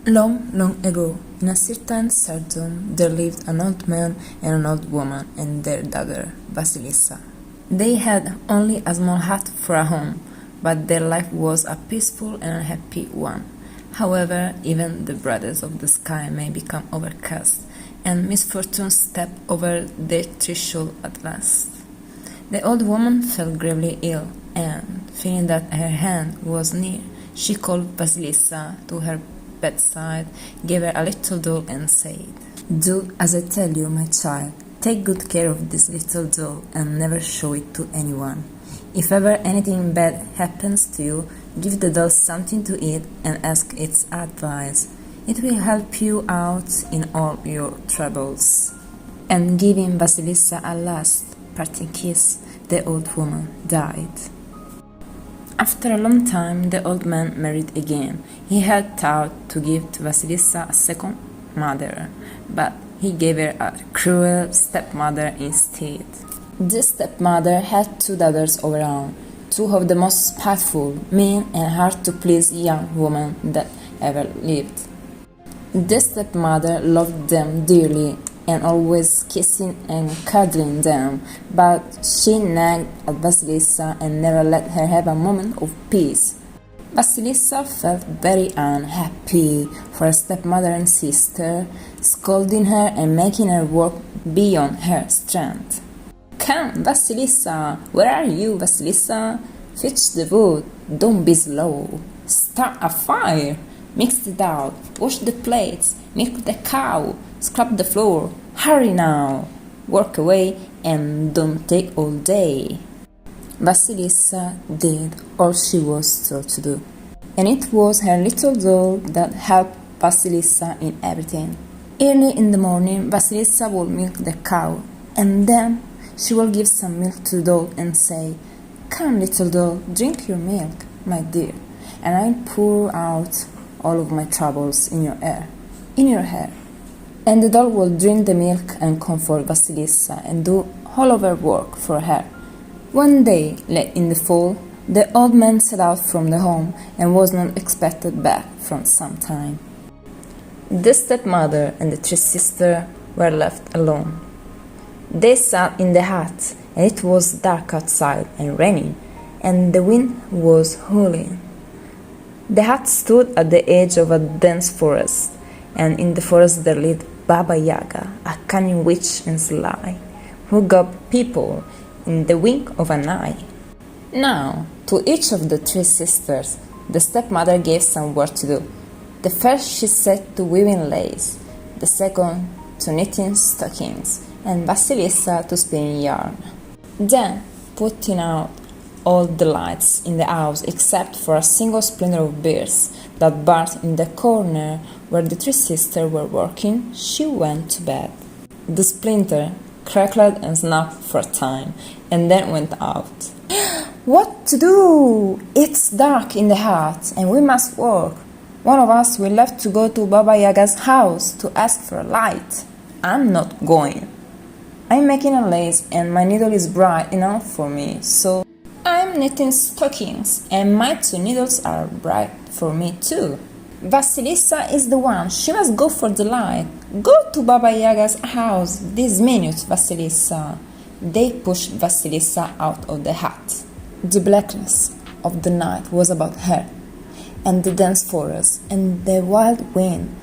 Long, long ago, in a certain Sardon, there lived an old man and an old woman and their daughter, Vassilissa. They had only a small hut for a home, but their life was a peaceful and a happy one. However, even the brothers of the sky may become overcast, and misfortune step over their threshold at last. The old woman fell gravely ill, and, feeling that her hand was near, she called Vassilissa to her bedside, gave her a little doll and said, "Do as I tell you, my child. Take good care of this little doll and never show it to anyone. If ever anything bad happens to you, give the doll something to eat and ask its advice. It will help you out in all your troubles." And giving Vassilissa a last parting kiss, the old woman died. After a long time, the old man married again. He had thought to give to Vassilissa a second mother, but he gave her a cruel stepmother instead. This stepmother had two daughters of her own, two of the most spiteful, mean, and hard-to-please young women that ever lived. This stepmother loved them dearly and always kissing and cuddling them, but she nagged at Vassilissa and never let her have a moment of peace. Vassilissa felt very unhappy for her stepmother and sister, scolding her and making her work beyond her strength. "Come, Vassilissa! Where are you, Vassilissa? Fetch the wood, don't be slow. Start a fire, mix it out, wash the plates, milk the cow, scrub the floor. Hurry now! Work away and don't take all day." Vassilissa did all she was told to do, and it was her little doll that helped Vassilissa in everything. Early in the morning, Vassilissa would milk the cow, and then she would give some milk to the doll and say, "Come, little doll, drink your milk, my dear, and I'll pour out all of my troubles in your hair." And the doll would drink the milk and comfort Vassilissa and do all of her work for her. One day, late in the fall, the old man set out from the home and was not expected back from some time. The stepmother and the three sisters were left alone. They sat in the hut, and it was dark outside and raining, and the wind was howling. The hut stood at the edge of a dense forest, and in the forest there lived Baba Jaga, a cunning witch and sly, who got people in the wink of an eye. Now, to each of the three sisters, the stepmother gave some work to do. The first she set to weaving lace, the second to knitting stockings, and Vassilissa to spinning yarn. Then, putting out all the lights in the house except for a single splinter of birds that burned in the corner where the three sisters were working, she went to bed. The splinter crackled and snapped for a time, and then went out. "What to do? It's dark in the hut, and we must work. One of us will have to go to Baba Yaga's house to ask for a light." "I'm not going. I'm making a lace, and my needle is bright enough for me, so I'm knitting stockings, and my two needles are bright for me too." "Vassilissa is the one. She must go for the light. Go to Baba Yaga's house this minute, Vassilissa." They pushed Vassilissa out of the hut. The blackness of the night was about her, and the dense forest, and the wild wind.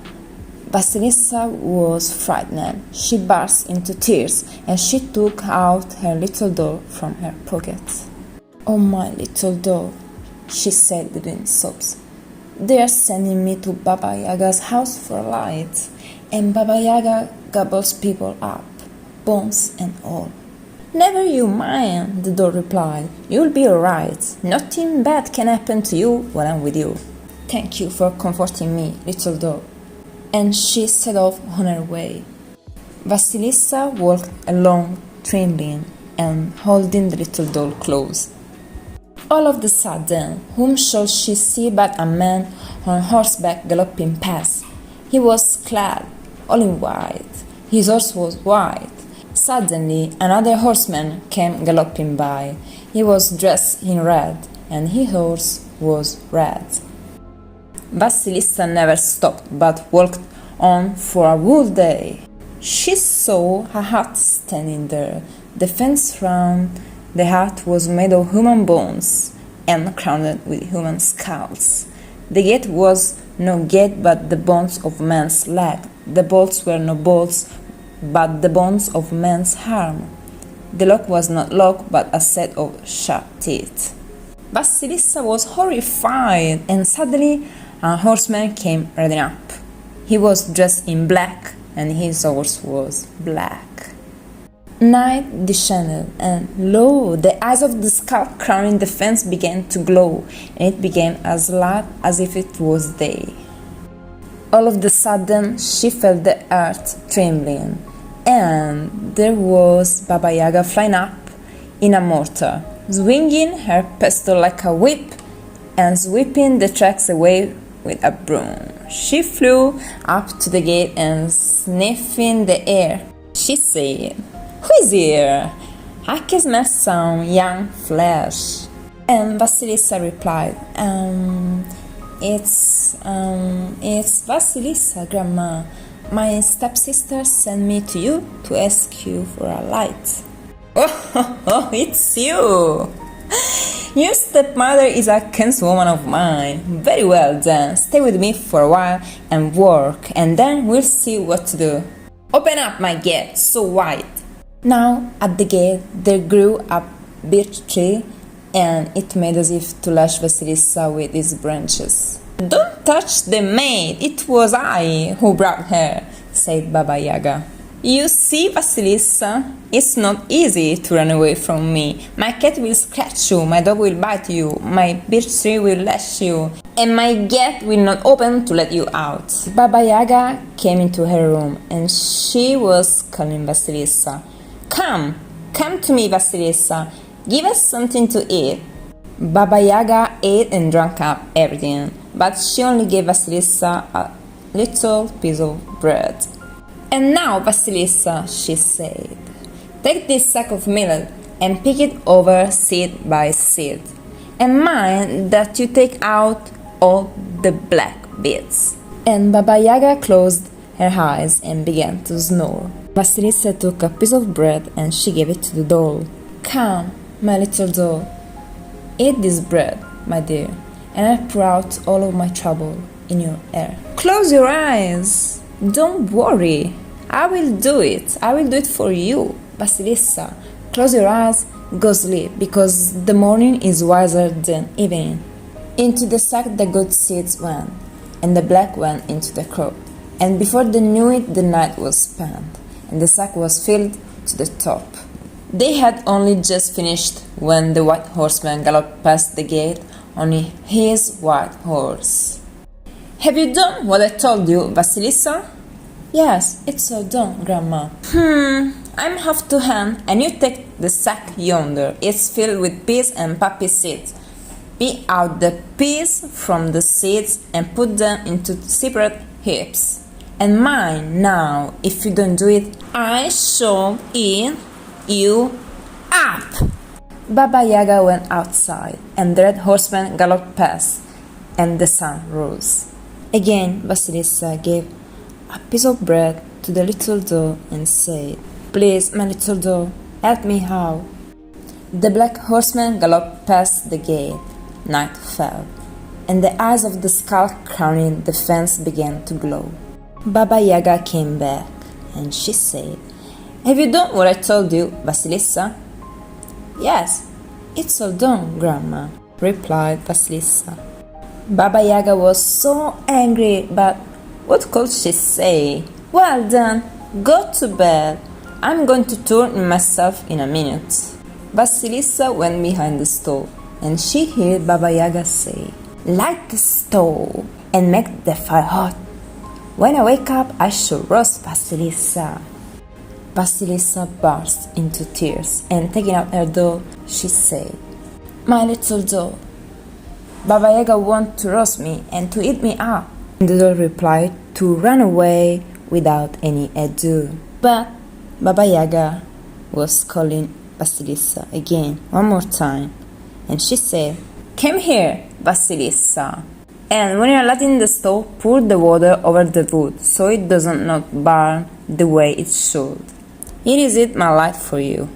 Vassilissa was frightened. She burst into tears, and she took out her little doll from her pocket. "Oh, my little doll," she said between sobs. "They are sending me to Baba Yaga's house for a light, and Baba Yaga gobbles people up, bones and all." "Never you mind," the doll replied. "You'll be all right. Nothing bad can happen to you when I'm with you. Thank you for comforting me, little doll." And she set off on her way. Vassilissa walked along, trembling and holding the little doll close. All of a sudden, whom shall she see but a man on horseback galloping past? He was clad all in white. His horse was white. Suddenly, another horseman came galloping by. He was dressed in red, and his horse was red. Vassilissa never stopped but walked on for a whole day. She saw a hut standing there. The fence round the hut was made of human bones and crowned with human skulls. The gate was no gate but the bones of men's legs. The bolts were no bolts but the bones of men's arm. The lock was not lock but a set of sharp teeth. Vassilissa was horrified, and suddenly a horseman came riding up. He was dressed in black, and his horse was black. Night descended, and lo, the eyes of the skull crowning the fence began to glow, and it became as light as if it was day. All of a sudden, she felt the earth trembling, and there was Baba Yaga flying up in a mortar, swinging her pistol like a whip, and sweeping the tracks away with a broom. She flew up to the gate and sniffing the air, she said, "Who is here? I can smell some young flesh." And Vassilissa replied, It's Vassilissa, Grandma. My stepsister sent me to you to ask you for a light." Oh, it's you! Your stepmother is a kinswoman of mine. Very well then, stay with me for a while and work, and then we'll see what to do. Open up my gate, so wide. Now, at the gate, there grew a birch tree, and it made as if to lash Vassilissa with its branches. "Don't touch the maid, it was I who brought her," said Baba Yaga. "You see, Vassilissa, it's not easy to run away from me. My cat will scratch you, my dog will bite you, my birch tree will lash you, and my gate will not open to let you out." Baba Yaga came into her room, and she was calling Vassilissa. Come to me, Vassilissa, give us something to eat." Baba Yaga ate and drank up everything, but she only gave Vassilissa a little piece of bread. "And now, Vassilissa," she said, "take this sack of millet and pick it over seed by seed, and mind that you take out all the black bits." And Baba Yaga closed her eyes and began to snore. Vassilissa took a piece of bread and she gave it to the doll. "Come, my little doll, eat this bread, my dear, and I'll pour out all of my trouble in your ear. Close your eyes. Don't worry. I will do it. I will do it for you, Vassilissa. Close your eyes, go sleep, because the morning is wiser than evening." Into the sack the good seeds went, and the black went into the crop, and before they knew it the night was spent, and the sack was filled to the top. They had only just finished when the white horseman galloped past the gate on his white horse. "Have you done what I told you, Vassilissa?" "Yes, it's all done, Grandma." I'm half to hand, and you take the sack yonder. It's filled with peas and poppy seeds. Pick out the peas from the seeds and put them into separate heaps. And mind now, if you don't do it, I shall eat you up." Baba Yaga went outside, and the red horseman galloped past, and the sun rose. Again, Vassilissa gave a piece of bread to the little doll and said, "Please, my little doll, help me out." The black horseman galloped past the gate. Night fell, and the eyes of the skull crowning the fence began to glow. Baba Yaga came back, and she said, "Have you done what I told you, Vassilissa?" "Yes, it's all done, Grandma," replied Vassilissa. Baba Yaga was so angry, but what could she say? "Well then, go to bed. I'm going to turn in myself in a minute." Vassilissa went behind the stove, and she heard Baba Yaga say, "Light the stove and make the fire hot. When I wake up, I shall roast Vassilissa." Vassilissa burst into tears, and taking out her doll, she said, "My little doll, Baba Yaga wants to roast me and to eat me up." And the doll replied to run away without any ado. But Baba Yaga was calling Vassilissa again, one more time, and she said, "Come here, Vassilissa." And when you're lighting the stove, pour the water over the wood so it doesn't not burn the way it should. Here is it, my light for you.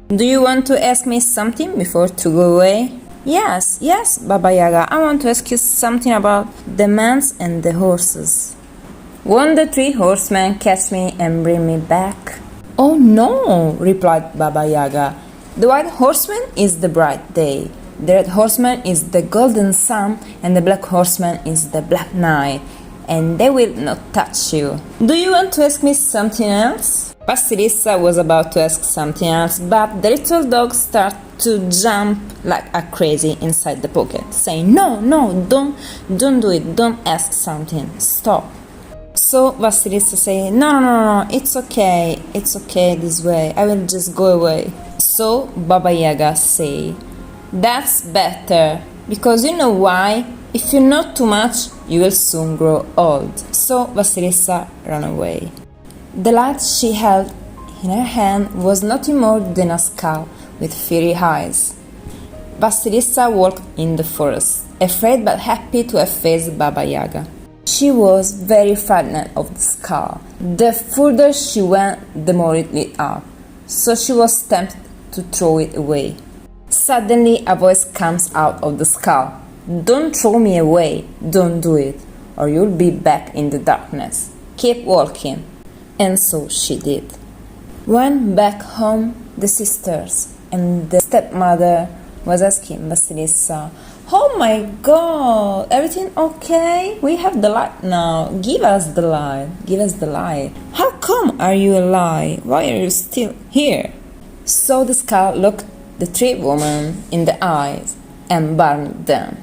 Do you want to ask me something before to go away? Yes, Baba Yaga, I want to ask you something about the men and the horses. Won't the 3 horsemen catch me and bring me back? Oh no, replied Baba Yaga. The white horseman is the bright day, the red horseman is the golden sun, and the black horseman is the black night, and they will not touch you. Do you want to ask me something else? Vassilissa was about to ask something else, but the little dog started to jump like a crazy inside the pocket, saying, No, don't do it, don't ask something, stop. So Vassilissa said, No, it's okay this way, I will just go away. So Baba Yaga said, That's better, because you know why? If you know too much, you will soon grow old. So Vassilissa ran away. The light she held in her hand was nothing more than a skull with fiery eyes. Vassilissa walked in the forest, afraid but happy to have faced Baba Yaga. She was very frightened of the skull. The further she went, the more it lit up, so she was tempted to throw it away. Suddenly a voice comes out of the skull. Don't throw me away, don't do it, or you'll be back in the darkness. Keep walking. And so she did. When back home, the sisters and the stepmother was asking Vassilissa, Oh my God, everything okay? We have the light now. Give us the light. How come are you alive? Why are you still here? So the skull looked the 3 women in the eyes and burned them.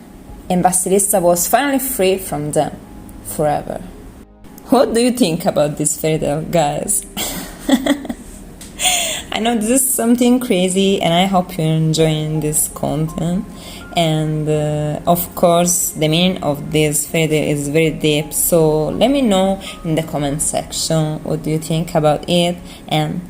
And Vassilissa was finally free from them forever. What do you think about this fairy tale, guys? I know this is something crazy, and I hope you're enjoying this content. And of course, the meaning of this fairy tale is very deep. So let me know in the comment section what do you think about it, and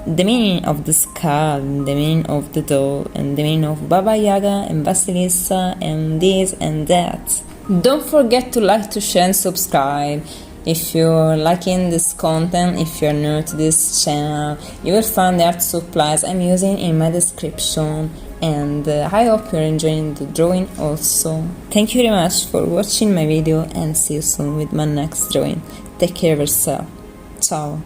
the meaning of the skull, the meaning of the doll, and the meaning of Baba Yaga and Vassilissa and this and that. Don't forget to like, to share, and subscribe. If you're liking this content, if you're new to this channel, you will find the art supplies I'm using in my description, and I hope you're enjoying the drawing also. Thank you very much for watching my video, and see you soon with my next drawing. Take care of yourself. Ciao!